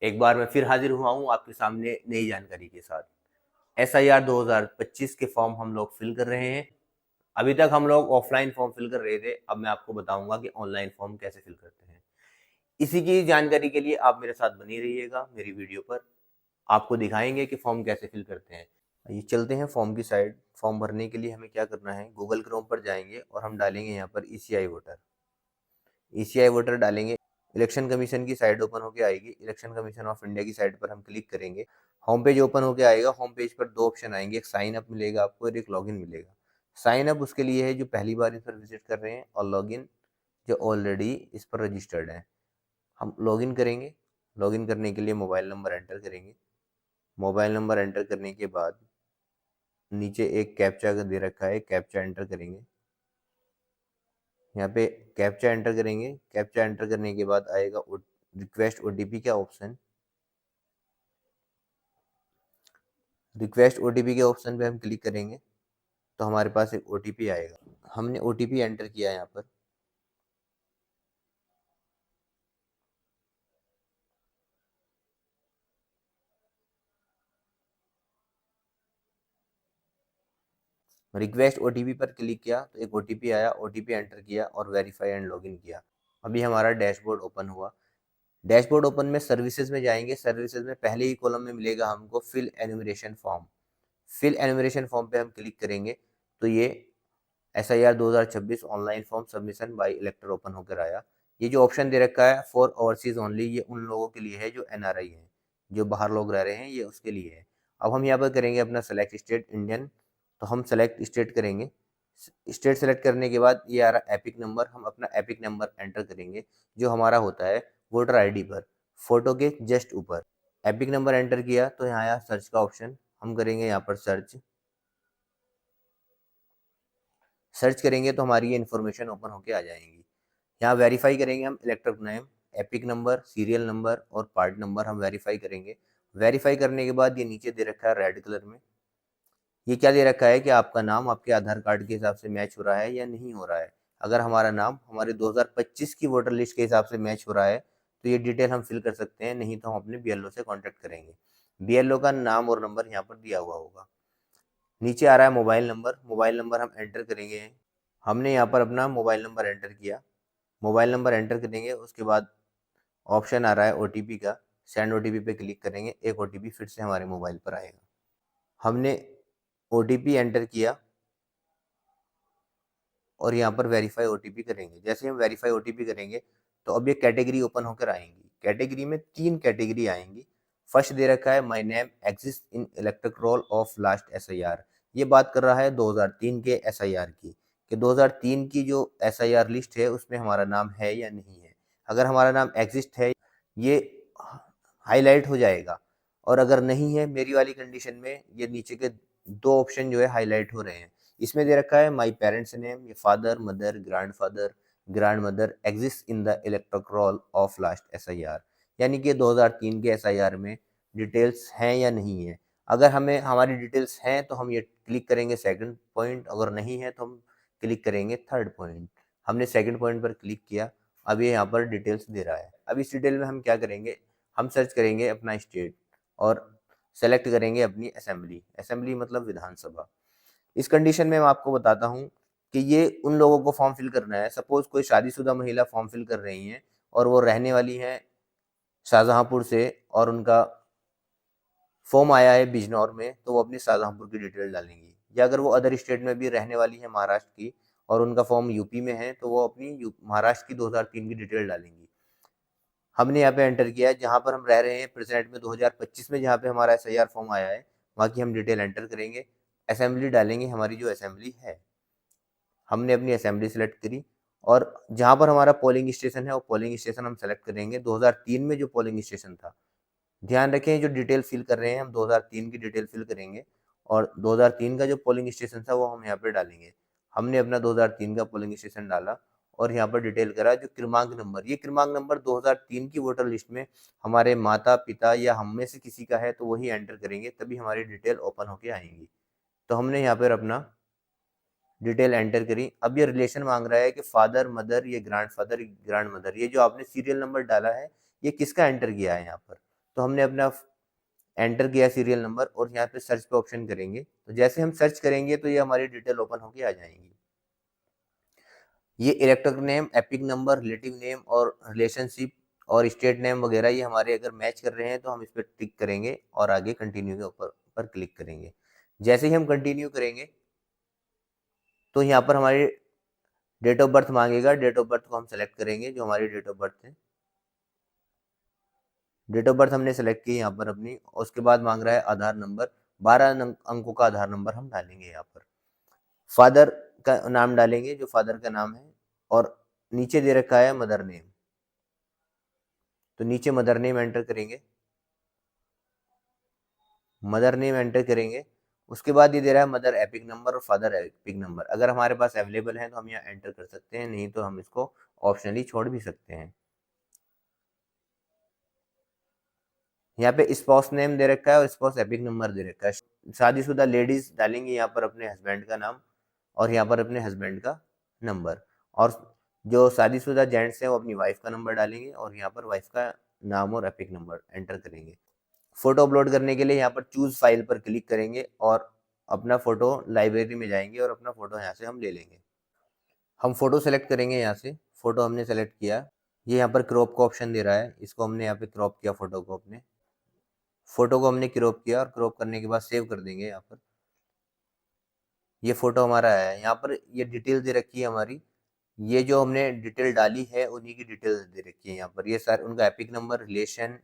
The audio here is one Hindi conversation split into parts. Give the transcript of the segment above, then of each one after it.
एक बार मैं फिर हाजिर हुआ हूँ आपके सामने नई जानकारी के साथ। एसआईआर 2025 के फॉर्म हम लोग फिल कर रहे हैं। अभी तक हम लोग ऑफलाइन फॉर्म फिल कर रहे थे, अब मैं आपको बताऊंगा कि ऑनलाइन फॉर्म कैसे फिल करते हैं। इसी की जानकारी के लिए आप मेरे साथ बनी रहिएगा मेरी वीडियो पर। आपको दिखाएंगे कि फॉर्म कैसे फिल करते हैं। ये चलते हैं फॉर्म की साइड। फॉर्म भरने के लिए हमें क्या करना है, गूगल क्रोम पर जाएंगे और हम डालेंगे यहाँ पर ईसीआई वोटर। ईसीआई वोटर डालेंगे, इलेक्शन कमीशन की साइट ओपन होकर आएगी। इलेक्शन कमीशन ऑफ इंडिया की साइट पर हम क्लिक करेंगे। होम पेज ओपन होकर आएगा। होम पेज पर दो ऑप्शन आएंगे, एक साइन अप मिलेगा आपको और एक लॉगिन मिलेगा। साइन अप उसके लिए है जो पहली बार इस पर विजिट कर रहे हैं, और लॉगिन जो ऑलरेडी इस पर रजिस्टर्ड है। हम लॉगिन करेंगे। लॉगिन करने के लिए मोबाइल नंबर एंटर करेंगे। मोबाइल नंबर एंटर करने के बाद नीचे एक कैप्चा दे रखा है, कैप्चा एंटर करेंगे। यहाँ पे कैप्चा एंटर करेंगे। कैप्चा एंटर करने के बाद आएगा रिक्वेस्ट ओटीपी का ऑप्शन। रिक्वेस्ट ओटीपी के ऑप्शन पे हम क्लिक करेंगे तो हमारे पास एक ओटीपी आएगा। हमने ओटीपी एंटर किया यहाँ पर। रिक्वेस्ट ओटीपी पर क्लिक किया तो एक ओटीपी आया, ओटीपी एंटर किया और वेरीफाई एंड लॉगिन किया। अभी हमारा डैशबोर्ड ओपन हुआ। डैशबोर्ड ओपन में सर्विसेज में जाएंगे। सर्विसेज में पहले ही कॉलम में मिलेगा हमको fill enumeration form. Fill enumeration form पे हम क्लिक करेंगे तो ये SIR 2026 online form submission by elector open होकर आया। ये जो ऑप्शन दे रखा है फॉर ओवरसीज ओनली, ये उन लोगों के लिए है जो एनआरआई हैं, जो बाहर लोग रह रहे हैं, ये उसके लिए है। अब हम यहाँ पर करेंगे अपना सेलेक्ट स्टेट इंडियन, तो हम सेलेक्ट स्टेट करेंगे। स्टेट सेलेक्ट करने के बाद ये आ रहा एपिक नंबर, हम अपना एपिक नंबर एंटर करेंगे जो हमारा होता है वोटर आईडी पर, फोटो के जस्ट ऊपर। एपिक नंबर एंटर किया तो यहाँ आया सर्च का ऑप्शन, हम करेंगे यहाँ पर सर्च। सर्च करेंगे तो हमारी ये इन्फॉर्मेशन ओपन होके आ जाएंगी। यहाँ वेरीफाई करेंगे हम electric name, epic number, serial number और पार्ट नंबर हम वेरीफाई करेंगे। वेरीफाई करने के बाद ये नीचे दे रखा है रेड कलर में, ये क्या दे रखा है कि आपका नाम आपके आधार कार्ड के हिसाब से मैच हो रहा है या नहीं हो रहा है। अगर हमारा नाम हमारे 2025 की वोटर लिस्ट के हिसाब से मैच हो रहा है तो ये डिटेल हम फिल कर सकते हैं, नहीं तो हम अपने बीएलओ से कॉन्टेक्ट करेंगे। बीएलओ का नाम और नंबर यहाँ पर दिया हुआ होगा। नीचे आ रहा है मोबाइल नंबर, मोबाइल नंबर हम एंटर करेंगे। हमने यहाँ पर अपना मोबाइल नंबर एंटर किया। मोबाइल नंबर एंटर करेंगे, उसके बाद ऑप्शन आ रहा है ओटीपी का, सेंड ओटीपी पे क्लिक करेंगे, एक ओटीपी फिर से हमारे मोबाइल पर आएगा। हमने ओटीपी एंटर किया और यहाँ पर वेरीफाई ओटीपी करेंगे। जैसे हम वेरीफाई ओटीपी करेंगे तो अब ये कैटेगरी ओपन होकर आएंगी। कैटेगरी में 3 कैटेगरी आएंगी। फर्स्ट दे रखा है my name exist in electric roll of last SIR. ये बात कर रहा है 2003 के एसआईआर की, कि 2003 की जो एसआईआर लिस्ट है उसमें हमारा नाम है या नहीं है। अगर हमारा नाम एग्जिस्ट है ये हाईलाइट हो जाएगा, और अगर नहीं है मेरी वाली कंडीशन में ये नीचे के दो ऑप्शन जो है हाईलाइट हो रहे हैं। इसमें दे रखा है माय पेरेंट्स नेम, ये father mother grandfather grandmother exist in the electric roll of last SIR, यानी कि 2003 के एसआईआर में डिटेल्स हैं या नहीं है। अगर हमें हमारी डिटेल्स हैं तो हम ये क्लिक करेंगे सेकंड पॉइंट, अगर नहीं है तो हम क्लिक करेंगे थर्ड पॉइंट। हमने सेकंड पॉइंट पर क्लिक किया। अब ये यहाँ पर डिटेल्स दे रहा है। अब इस डिटेल में हम क्या करेंगे, हम सर्च करेंगे अपना स्टेट और सेलेक्ट करेंगे अपनी असेंबली। असेंबली मतलब विधानसभा। इस कंडीशन में मैं आपको बताता हूँ कि ये उन लोगों को फॉर्म फिल करना है। सपोज कोई शादीशुदा महिला फॉर्म फिल कर रही हैं और वो रहने वाली हैं शाहजहांपुर से, और उनका फॉर्म आया है बिजनौर में, तो वो अपनी शाहजहांपुर की डिटेल डालेंगी। या अगर वो अदर स्टेट में भी रहने वाली है महाराष्ट्र की और उनका फॉर्म यूपी में है तो वो अपनी महाराष्ट्र की 2003 की डिटेल डालेंगी। हमने यहाँ पे एंटर किया है जहाँ पर हम रह रहे हैं प्रेजेंट में 2025 में, जहाँ पे हमारा एसआईआर फॉर्म आया है वहाँ की हम डिटेल एंटर करेंगे। असेंबली डालेंगे, हमारी जो असेंबली है। हमने अपनी असेंबली सेलेक्ट करी और जहाँ पर हमारा पोलिंग स्टेशन है वो पोलिंग स्टेशन हम सेलेक्ट करेंगे 2003 में जो पोलिंग स्टेशन था। ध्यान रखें जो डिटेल फिल कर रहे हैं हम 2003 की डिटेल फिल करेंगे, और 2003 का जो पोलिंग स्टेशन था वो हम यहाँ पे डालेंगे। हमने अपना 2003 का पोलिंग स्टेशन डाला और यहाँ पर डिटेल करा जो क्रमांक नंबर, ये क्रमांक नंबर 2003 की वोटर लिस्ट में हमारे माता पिता या हम में से किसी का है तो वही एंटर करेंगे, तभी हमारी डिटेल ओपन होके आएंगी। तो हमने यहाँ पर अपना डिटेल एंटर करी। अब ये रिलेशन मांग रहा है कि फादर मदर, ये ग्रैंडफादर ग्रैंड मदर, ये जो आपने सीरियल नंबर डाला है ये किसका एंटर किया है यहाँ पर। तो हमने अपना एंटर किया सीरियल नंबर और यहाँ पे सर्च पे ऑप्शन करेंगे। तो जैसे हम सर्च करेंगे तो ये हमारी डिटेल ओपन होके आ जाएंगी। ये electric name, epic number, relative name और रिलेशनशिप और स्टेट नेम वगैरह ये हमारे अगर मैच कर रहे हैं तो हम इस पर टिक करेंगे और आगे कंटिन्यू के ऊपर पर क्लिक करेंगे। जैसे ही हम कंटिन्यू करेंगे तो यहाँ पर हमारी डेट ऑफ बर्थ मांगेगा। डेट ऑफ बर्थ को हम सेलेक्ट करेंगे, जो हमारी डेट ऑफ बर्थ है। डेट ऑफ बर्थ हमने सेलेक्ट की यहाँ पर अपनी। उसके बाद मांग रहा है आधार नंबर, 12 अंकों का आधार नंबर हम डालेंगे यहाँ पर। फादर का नाम डालेंगे, जो फादर का नाम है, और नीचे दे रखा है मदर नेम, तो नीचे मदर नेम एंटर करेंगे। मदर नेम एंटर करेंगे, उसके बाद ये दे रहा है मदर एपिक नंबर और फादर एपिक नंबर। अगर हमारे पास अवेलेबल है तो हम यहाँ एंटर कर सकते हैं, नहीं तो हम इसको ऑप्शनली छोड़ भी सकते हैं। यहाँ पे स्पाउस नेम दे रखा है और स्पाउस एपिक नंबर दे रखा है। शादीशुदा लेडीज डालेंगे यहाँ पर अपने हस्बैंड का नाम और यहाँ पर अपने हस्बैंड का नंबर, और जो शादीशुदा जेंट्स हैं वो अपनी वाइफ का नंबर डालेंगे और यहाँ पर वाइफ का नाम और एपिक नंबर एंटर करेंगे। फोटो अपलोड करने के लिए यहाँ पर चूज फाइल पर क्लिक करेंगे और अपना फोटो लाइब्रेरी में जाएंगे और अपना फोटो यहाँ से हम ले लेंगे। हम फोटो सेलेक्ट करेंगे, यहाँ से फोटो हमने सेलेक्ट किया। ये यहाँ पर क्रॉप का ऑप्शन दे रहा है, इसको हमने यहाँ पे क्रॉप किया, फोटो को अपने फोटो को हमने क्रॉप किया और क्रॉप करने के बाद सेव कर देंगे। यहाँ पर ये फोटो हमारा है। यहाँ पर ये डिटेल दे रखी है हमारी, ये जो हमने डिटेल डाली है उन्हीं की डिटेल दे रखी है यहाँ पर। ये सारे उनका एपिक नंबर, रिलेशन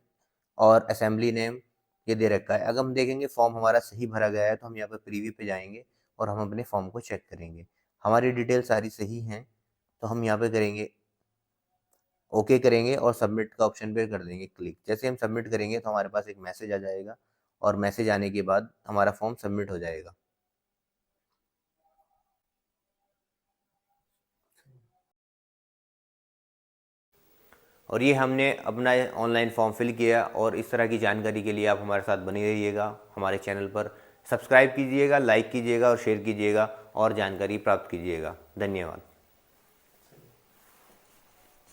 और असेंबली नेम ये दे रखा है। अगर हम देखेंगे फॉर्म हमारा सही भरा गया है तो हम यहाँ पर प्रीव्यू पे जाएंगे और हम अपने फॉर्म को चेक करेंगे। हमारी डिटेल सारी सही हैं तो हम यहाँ पे करेंगे ओके करेंगे और सबमिट का ऑप्शन पे कर देंगे क्लिक। जैसे हम सबमिट करेंगे तो हमारे पास एक मैसेज आ जाएगा और मैसेज आने के बाद हमारा फॉर्म सबमिट हो जाएगा। और ये हमने अपना ऑनलाइन फॉर्म फिल किया। और इस तरह की जानकारी के लिए आप हमारे साथ बने रहिएगा। हमारे चैनल पर सब्सक्राइब कीजिएगा, लाइक कीजिएगा और शेयर कीजिएगा और जानकारी प्राप्त कीजिएगा। धन्यवाद।